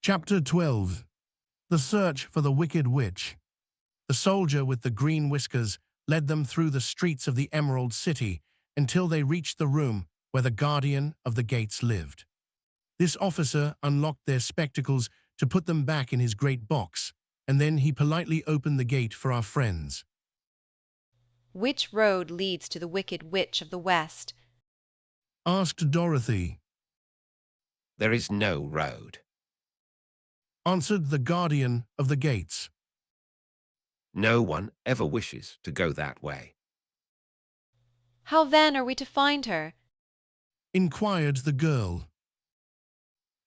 Chapter 12. The Search for the Wicked Witch. The soldier with the green whiskers led them through the streets of the Emerald City until they reached the room where the guardian of the gates lived. This officer unlocked their spectacles to put them back in his great box, and then he politely opened the gate for our friends. Which road leads to the Wicked Witch of the West? Asked Dorothy. There is no road. Answered the guardian of the gates. No one ever wishes to go that way. How then are we to find her? Inquired the girl.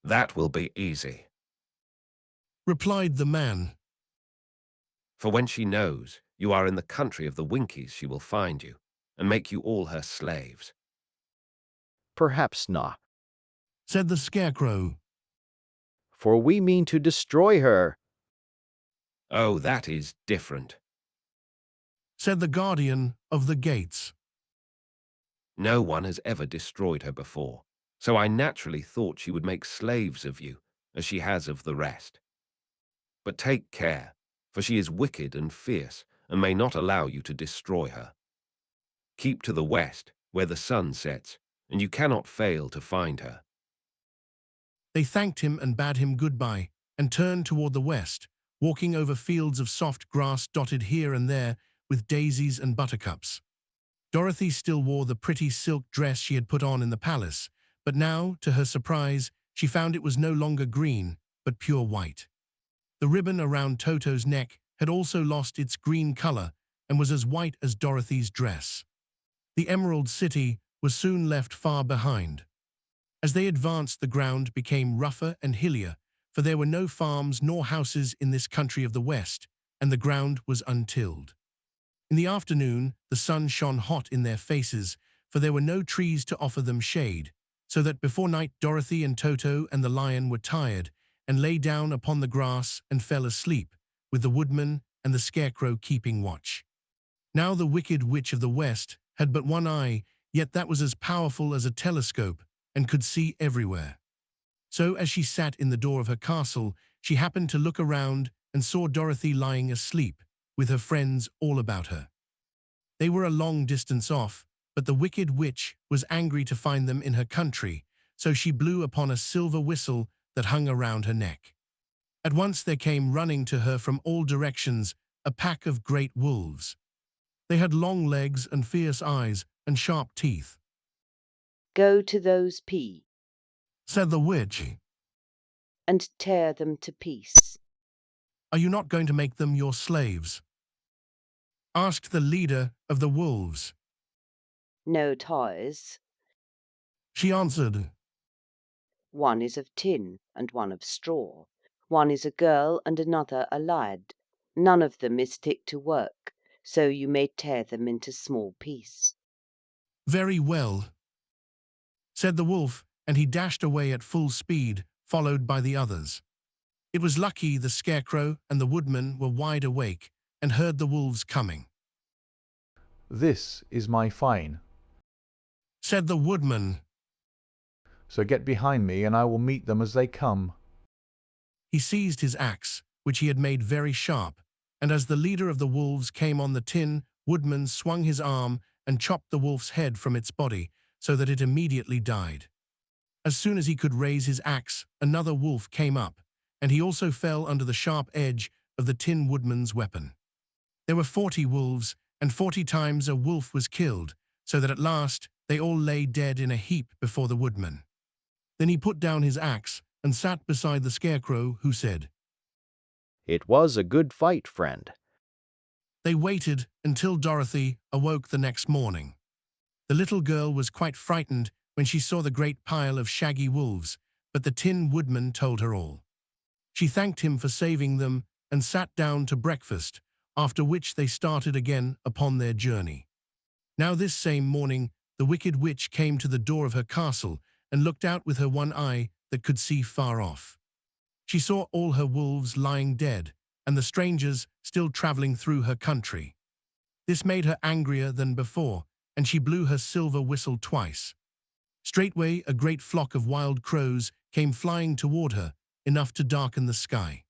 That will be easy. Replied the man. For when she knows you are in the country of the Winkies, she will find you and make you all her slaves. Perhaps not, Said the Scarecrow. for we mean to destroy her. Oh, that is different. Said the guardian of the gates. No one has ever destroyed her before, so I naturally thought she would make slaves of you, as she has of the rest. But take care, for she is wicked and fierce, and may not allow you to destroy her. Keep to the west, where the sun sets, and you cannot fail to find her. They thanked him and bade him goodbye, and turned toward the west, walking over fields of soft grass dotted here and there with daisies and buttercups. Dorothy still wore the pretty silk dress she had put on in the palace, but now, to her surprise, she found it was no longer green, but pure white. The ribbon around Toto's neck had also lost its green color and was as white as Dorothy's dress. The Emerald City was soon left far behind. As they advanced, the ground became rougher and hillier, for there were no farms nor houses in this country of the West, and the ground was untilled. In the afternoon, the sun shone hot in their faces, for there were no trees to offer them shade, so that before night Dorothy and Toto and the lion were tired and lay down upon the grass and fell asleep, with the woodman and the Scarecrow keeping watch. Now the Wicked Witch of the West had but one eye, yet that was as powerful as a telescope and could see everywhere. So as she sat in the door of her castle, she happened to look around and saw Dorothy lying asleep, with her friends all about her. They were a long distance off, but the Wicked Witch was angry to find them in her country, so she blew upon a silver whistle that hung around her neck. At once there came running to her from all directions a pack of great wolves. They had long legs and fierce eyes and sharp teeth. Go to those Said the witch, and tear them to piece. "Are you not going to make them your slaves?" Asked the leader of the wolves. No toys. She answered, One is of tin and one of straw. One is a girl and another a lad. None of them is fit to work, so you may tear them into small piece. "Very well," said the wolf, and he dashed away at full speed, followed by the others. It was lucky the Scarecrow and the woodman were wide awake and heard the wolves coming. This is my fine. Said the woodman. So get behind me, and I will meet them as they come. He seized his axe, which he had made very sharp, and as the leader of the wolves came on, the Tin Woodman swung his arm and chopped the wolf's head from its body, so that it immediately died. As soon as he could raise his axe, another wolf came up, and he also fell under the sharp edge of the Tin Woodman's weapon. There were 40 wolves, and 40 times a wolf was killed, so that at last they all lay dead in a heap before the woodman. Then he put down his axe and sat beside the Scarecrow, who said, It was a good fight, friend. They waited until Dorothy awoke the next morning. The little girl was quite frightened when she saw the great pile of shaggy wolves, but the Tin Woodman told her all. She thanked him for saving them and sat down to breakfast, after which they started again upon their journey. Now this same morning, the Wicked Witch came to the door of her castle and looked out with her one eye that could see far off. She saw all her wolves lying dead, and the strangers still traveling through her country. This made her angrier than before, and she blew her silver whistle twice. Straightway a great flock of wild crows came flying toward her, enough to darken the sky.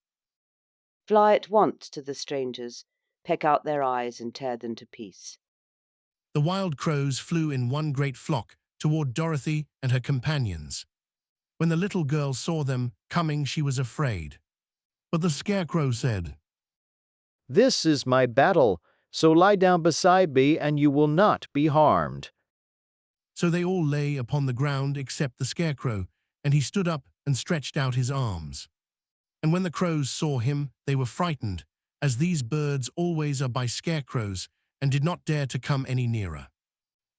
Fly at once to the strangers, peck out their eyes and tear them to piece. The wild crows flew in one great flock toward Dorothy and her companions. When the little girl saw them coming, she was afraid. But the Scarecrow said, This is my battle, so lie down beside me and you will not be harmed. So they all lay upon the ground except the Scarecrow, and he stood up and stretched out his arms. And when the crows saw him, they were frightened, as these birds always are by scarecrows, and did not dare to come any nearer.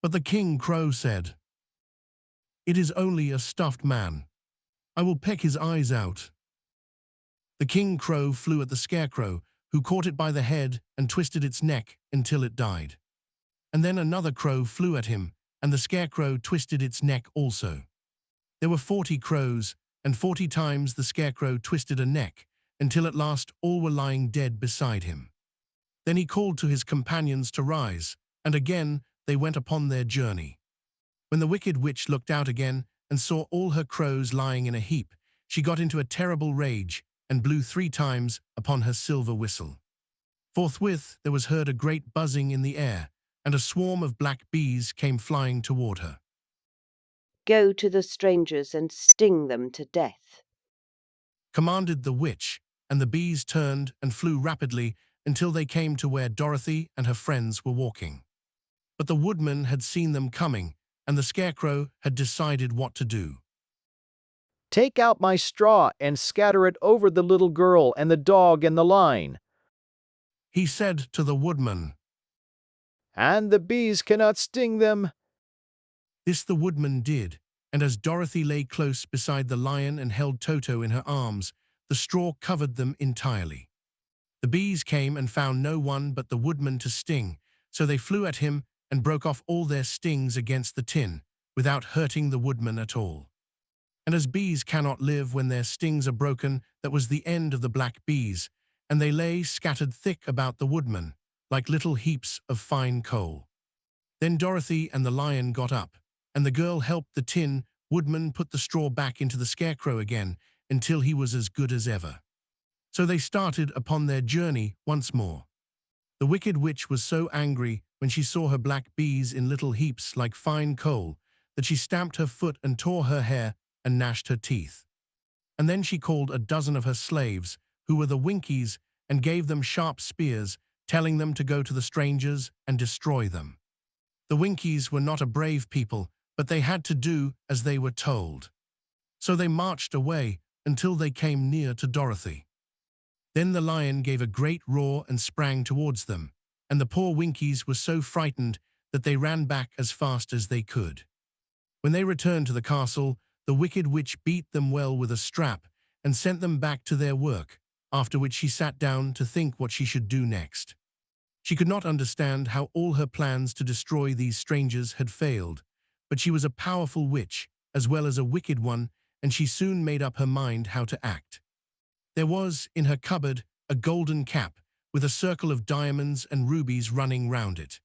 But the King Crow said, It is only a stuffed man. I will peck his eyes out. The King Crow flew at the Scarecrow, who caught it by the head and twisted its neck until it died. And then another crow flew at him, and the Scarecrow twisted its neck also. There were 40 crows, and 40 times the Scarecrow twisted a neck, until at last all were lying dead beside him. Then he called to his companions to rise, and again they went upon their journey. When the Wicked Witch looked out again and saw all her crows lying in a heap, she got into a terrible rage and blew 3 times upon her silver whistle. Forthwith there was heard a great buzzing in the air, and a swarm of black bees came flying toward her. Go to the strangers and sting them to death. Commanded the witch, and the bees turned and flew rapidly until they came to where Dorothy and her friends were walking. But the woodman had seen them coming, and the Scarecrow had decided what to do. Take out my straw and scatter it over the little girl and the dog and the line. He said to the woodman. And the bees cannot sting them. This the woodman did, and as Dorothy lay close beside the lion and held Toto in her arms, the straw covered them entirely. The bees came and found no one but the woodman to sting, so they flew at him and broke off all their stings against the tin, without hurting the woodman at all. And as bees cannot live when their stings are broken, that was the end of the black bees, and they lay scattered thick about the woodman, like little heaps of fine coal. Then Dorothy and the lion got up, and the girl helped the tin woodman put the straw back into the Scarecrow again until he was as good as ever. So they started upon their journey once more. The Wicked Witch was so angry when she saw her black bees in little heaps like fine coal that she stamped her foot and tore her hair and gnashed her teeth. And then she called a dozen of her slaves, who were the Winkies, and gave them sharp spears, telling them to go to the strangers and destroy them. The Winkies were not a brave people, but they had to do as they were told. So they marched away until they came near to Dorothy. Then the lion gave a great roar and sprang towards them, and the poor Winkies were so frightened that they ran back as fast as they could. When they returned to the castle, the Wicked Witch beat them well with a strap and sent them back to their work, after which she sat down to think what she should do next. She could not understand how all her plans to destroy these strangers had failed, but she was a powerful witch as well as a wicked one, and she soon made up her mind how to act. There was, in her cupboard, a golden cap with a circle of diamonds and rubies running round it.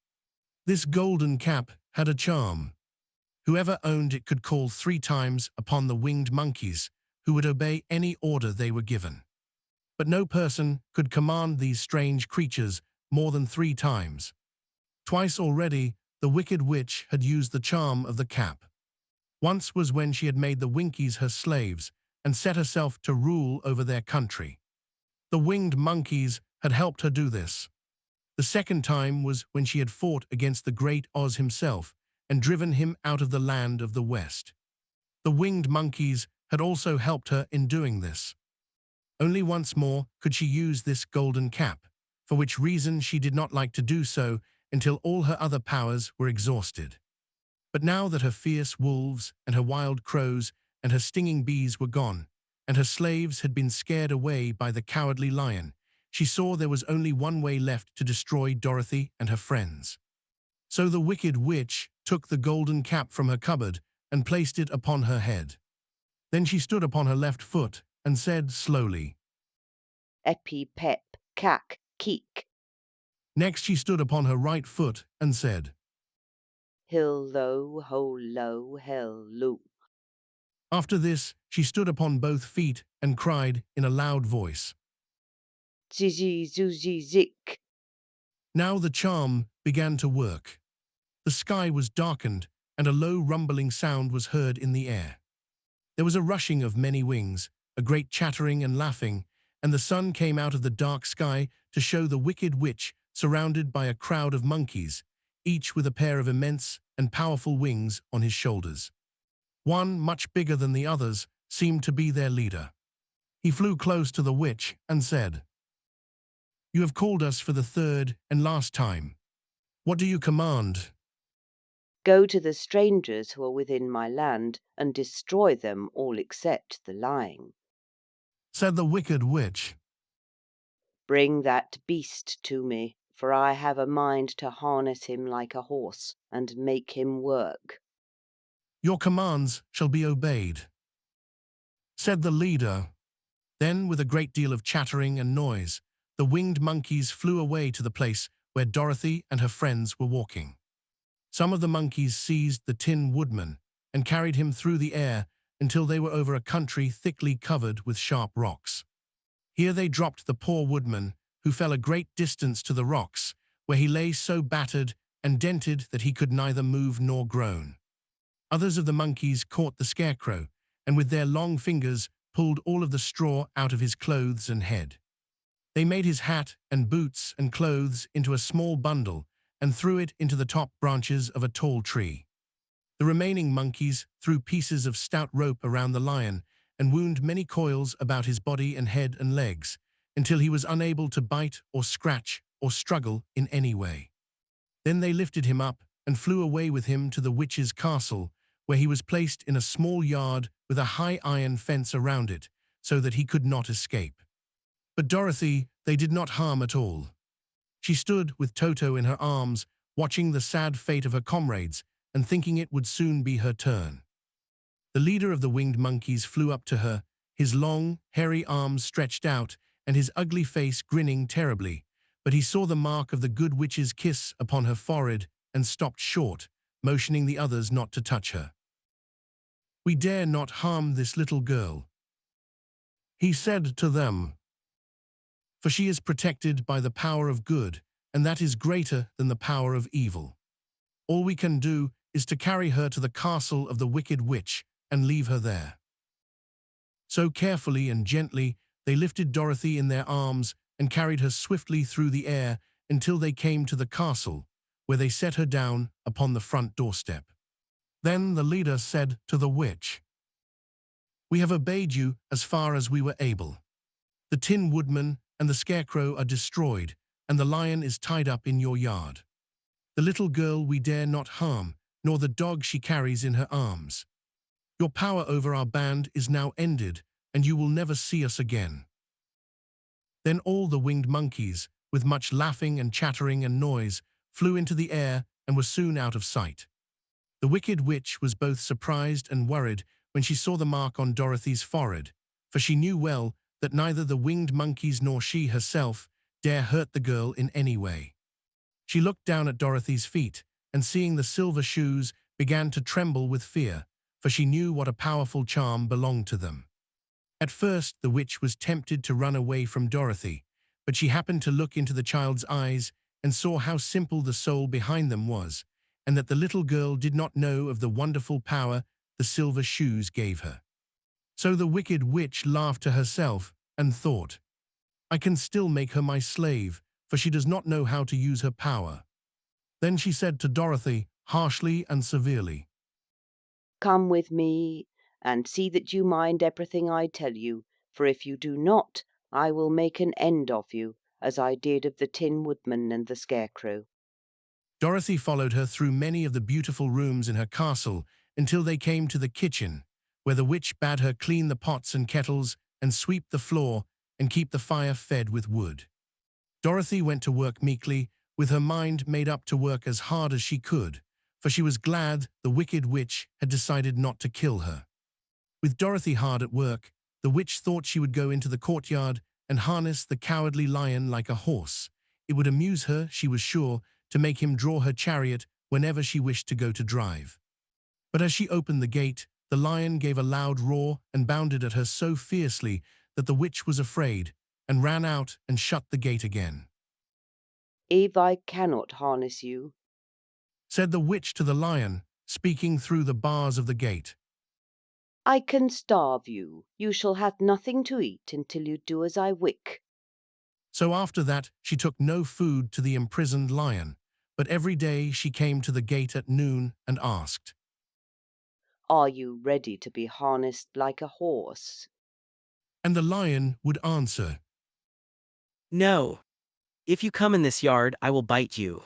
This golden cap had a charm. Whoever owned it could call 3 times upon the winged monkeys, who would obey any order they were given. But no person could command these strange creatures more than 3 times. Twice already, the Wicked Witch had used the charm of the cap. Once was when she had made the Winkies her slaves and set herself to rule over their country. The winged monkeys had helped her do this. The second time was when she had fought against the great Oz himself and driven him out of the land of the West. The winged monkeys had also helped her in doing this. Only once more could she use this golden cap, for which reason she did not like to do so until all her other powers were exhausted. But now that her fierce wolves and her wild crows and her stinging bees were gone, and her slaves had been scared away by the cowardly lion, she saw there was only one way left to destroy Dorothy and her friends. So the Wicked Witch took the golden cap from her cupboard and placed it upon her head. Then she stood upon her left foot and said slowly, Epi, pep, cack, keek. Next she stood upon her right foot and said, Hill low, hole low, hell loo. After this, she stood upon both feet and cried in a loud voice. Zizi, zuzi, zik. Now the charm began to work. The sky was darkened, and a low rumbling sound was heard in the air. There was a rushing of many wings, a great chattering and laughing, and the sun came out of the dark sky to show the wicked witch surrounded by a crowd of monkeys, each with a pair of immense and powerful wings on his shoulders. One, much bigger than the others, seemed to be their leader. He flew close to the witch and said, "You have called us for the third and last time. What do you command?" Go to the strangers who are within my land, and destroy them all except the lying. Said the wicked witch. Bring that beast to me, for I have a mind to harness him like a horse, and make him work. "Your commands shall be obeyed," said the leader. Then, with a great deal of chattering and noise, the winged monkeys flew away to the place where Dorothy and her friends were walking. Some of the monkeys seized the Tin Woodman and carried him through the air until they were over a country thickly covered with sharp rocks. Here they dropped the poor woodman, who fell a great distance to the rocks, where he lay so battered and dented that he could neither move nor groan. Others of the monkeys caught the scarecrow, and with their long fingers pulled all of the straw out of his clothes and head. They made his hat and boots and clothes into a small bundle and threw it into the top branches of a tall tree. The remaining monkeys threw pieces of stout rope around the lion and wound many coils about his body and head and legs, until he was unable to bite or scratch or struggle in any way. Then they lifted him up and flew away with him to the witch's castle, where he was placed in a small yard with a high iron fence around it, so that he could not escape. But Dorothy they did not harm at all. She stood with Toto in her arms, watching the sad fate of her comrades and thinking it would soon be her turn. The leader of the winged monkeys flew up to her, his long, hairy arms stretched out and his ugly face grinning terribly, but he saw the mark of the good witch's kiss upon her forehead and stopped short, motioning the others not to touch her. "We dare not harm this little girl," he said to them, "for she is protected by the power of good, and that is greater than the power of evil. All we can do is to carry her to the castle of the wicked witch and leave her there." So carefully and gently they lifted Dorothy in their arms and carried her swiftly through the air until they came to the castle, where they set her down upon the front doorstep. Then the leader said to the witch, "We have obeyed you as far as we were able. The Tin Woodman and the Scarecrow are destroyed, and the lion is tied up in your yard. The little girl we dare not harm, nor the dog she carries in her arms. Your power over our band is now ended, and you will never see us again." Then all the winged monkeys, with much laughing and chattering and noise, flew into the air and were soon out of sight. The wicked witch was both surprised and worried when she saw the mark on Dorothy's forehead, for she knew well that neither the winged monkeys nor she herself dare hurt the girl in any way. She looked down at Dorothy's feet, and seeing the silver shoes, began to tremble with fear, for she knew what a powerful charm belonged to them. At first, the witch was tempted to run away from Dorothy, but she happened to look into the child's eyes and saw how simple the soul behind them was, and that the little girl did not know of the wonderful power the silver shoes gave her. So the wicked witch laughed to herself and thought, "I can still make her my slave, for she does not know how to use her power." Then she said to Dorothy, harshly and severely, Come with me, and see that you mind everything I tell you, for if you do not, I will make an end of you, as I did of the Tin Woodman and the Scarecrow. Dorothy followed her through many of the beautiful rooms in her castle until they came to the kitchen, where the witch bade her clean the pots and kettles and sweep the floor and keep the fire fed with wood. Dorothy went to work meekly, with her mind made up to work as hard as she could, for she was glad the wicked witch had decided not to kill her. With Dorothy hard at work, the witch thought she would go into the courtyard and harness the cowardly lion like a horse. It would amuse her, she was sure, to make him draw her chariot whenever she wished to go to drive. But as she opened the gate, the lion gave a loud roar and bounded at her so fiercely that the witch was afraid, and ran out and shut the gate again. "If I cannot harness you, Said the witch to the lion, speaking through the bars of the gate. I can starve you. You shall have nothing to eat until you do as I wick." So after that she took no food to the imprisoned lion, but every day she came to the gate at noon and asked, "Are you ready to be harnessed like a horse?" and the lion would answer, No. If you come in this yard, I will bite you.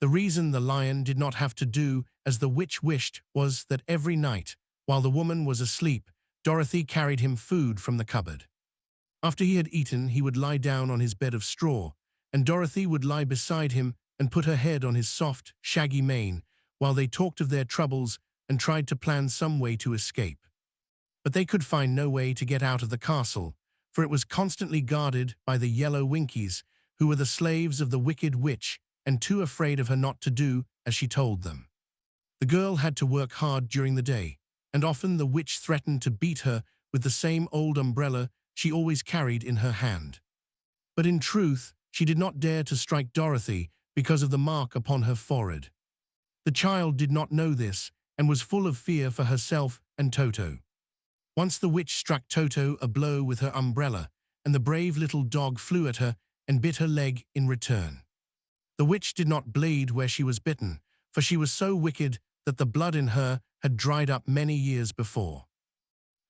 The reason the lion did not have to do as the witch wished was that every night, while the woman was asleep, Dorothy carried him food from the cupboard. After he had eaten, he would lie down on his bed of straw, and Dorothy would lie beside him and put her head on his soft, shaggy mane, while they talked of their troubles and tried to plan some way to escape. But they could find no way to get out of the castle, for it was constantly guarded by the yellow Winkies, who were the slaves of the wicked witch and too afraid of her not to do as she told them. The girl had to work hard during the day, and often the witch threatened to beat her with the same old umbrella she always carried in her hand. But in truth, she did not dare to strike Dorothy because of the mark upon her forehead. The child did not know this and was full of fear for herself and Toto. Once the witch struck Toto a blow with her umbrella, and the brave little dog flew at her and bit her leg in return. The witch did not bleed where she was bitten, for she was so wicked that the blood in her had dried up many years before.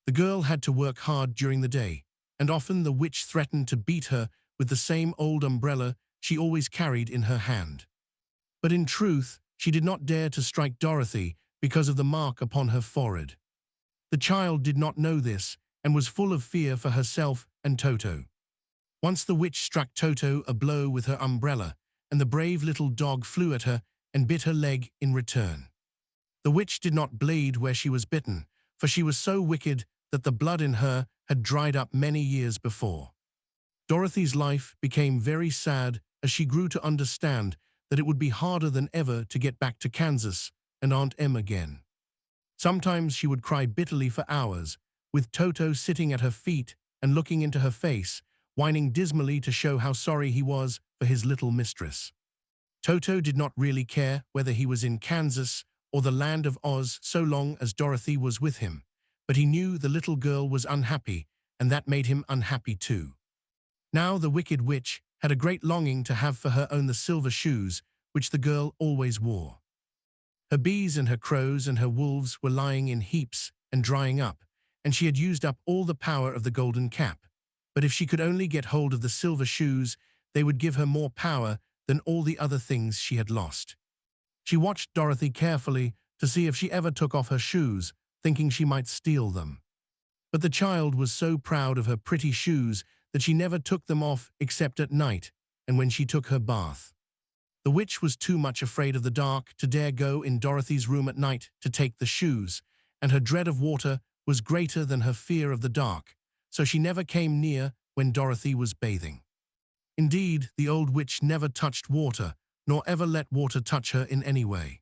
The girl had to work hard during the day, and often the witch threatened to beat her with the same old umbrella she always carried in her hand. But in truth, she did not dare to strike Dorothy because of the mark upon her forehead. The child did not know this and was full of fear for herself and Toto. Once the witch struck Toto a blow with her umbrella, and the brave little dog flew at her and bit her leg in return. The witch did not bleed where she was bitten, for she was so wicked that the blood in her had dried up many years before. Dorothy's life became very sad as she grew to understand that it would be harder than ever to get back to Kansas and Aunt Em again. Sometimes she would cry bitterly for hours, with Toto sitting at her feet and looking into her face, whining dismally to show how sorry he was for his little mistress. Toto did not really care whether he was in Kansas or the land of Oz so long as Dorothy was with him, but he knew the little girl was unhappy, and that made him unhappy too. Now the wicked witch had a great longing to have for her own the silver shoes which the girl always wore. Her bees and her crows and her wolves were lying in heaps and drying up, and she had used up all the power of the golden cap. But if she could only get hold of the silver shoes, they would give her more power than all the other things she had lost. She watched Dorothy carefully to see if she ever took off her shoes, thinking she might steal them. But the child was so proud of her pretty shoes that she never took them off except at night and when she took her bath. The witch was too much afraid of the dark to dare go in Dorothy's room at night to take the shoes, and her dread of water was greater than her fear of the dark, so she never came near when Dorothy was bathing. Indeed, the old witch never touched water, nor ever let water touch her in any way.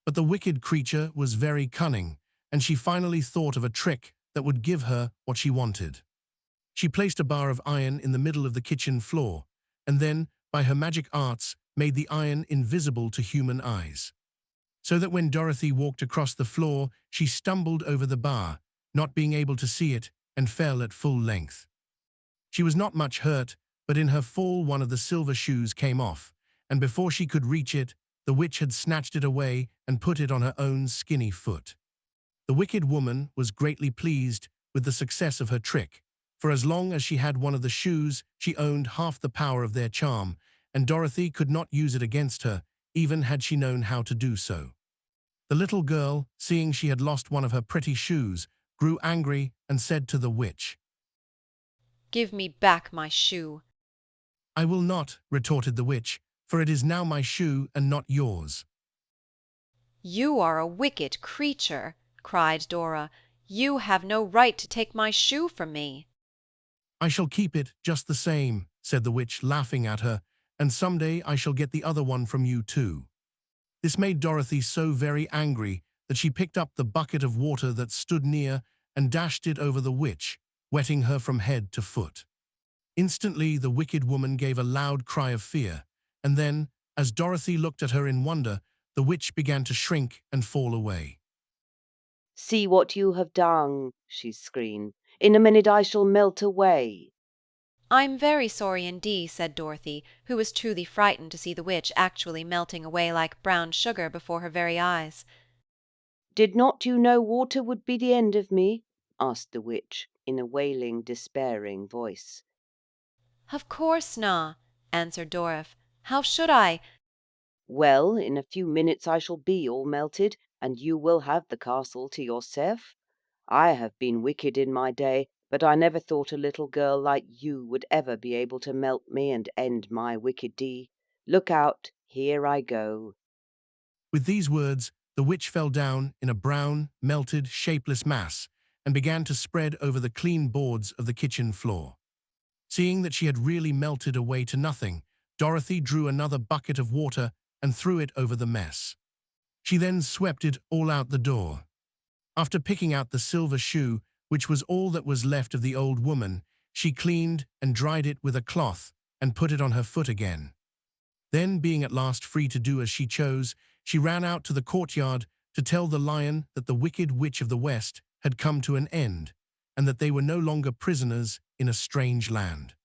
But the wicked creature was very cunning, and she finally thought of a trick that would give her what she wanted. She placed a bar of iron in the middle of the kitchen floor, and then, by her magic arts, made the iron invisible to human eyes. So that when Dorothy walked across the floor, she stumbled over the bar, not being able to see it, and fell at full length. She was not much hurt, but in her fall one of the silver shoes came off, and before she could reach it, the witch had snatched it away and put it on her own skinny foot. The wicked woman was greatly pleased with the success of her trick, for as long as she had one of the shoes, she owned half the power of their charm, and Dorothy could not use it against her, even had she known how to do so. The little girl, seeing she had lost one of her pretty shoes, grew angry and said to the witch, "Give me back my shoe." "I will not," retorted the witch, "for it is now my shoe and not yours." "You are a wicked creature," cried Dora. "You have no right to take my shoe from me." "I shall keep it just the same," said the witch, laughing at her, "and someday I shall get the other one from you too." This made Dorothy so very angry that she picked up the bucket of water that stood near and dashed it over the witch, wetting her from head to foot. Instantly, the wicked woman gave a loud cry of fear, and then, as Dorothy looked at her in wonder, the witch began to shrink and fall away. "See what you have done," she screamed. "In a minute I shall melt away." "I'm very sorry indeed," said Dorothy, who was truly frightened to see the witch actually melting away like brown sugar before her very eyes. "Did not you know water would be the end of me?" asked the witch, in a wailing, despairing voice. "Of course na," answered Dorothy. "How should I? "Well, in a few minutes I shall be all melted, and you will have the castle to yourself. I have been wicked in my day, but I never thought a little girl like you would ever be able to melt me and end my wicked deed. Look out, here I go." With these words, the witch fell down in a brown, melted, shapeless mass and began to spread over the clean boards of the kitchen floor. Seeing that she had really melted away to nothing, Dorothy drew another bucket of water and threw it over the mess. She then swept it all out the door. After picking out the silver shoe, which was all that was left of the old woman, she cleaned and dried it with a cloth and put it on her foot again. Then, being at last free to do as she chose, she ran out to the courtyard to tell the lion that the wicked witch of the West had come to an end, and that they were no longer prisoners in a strange land.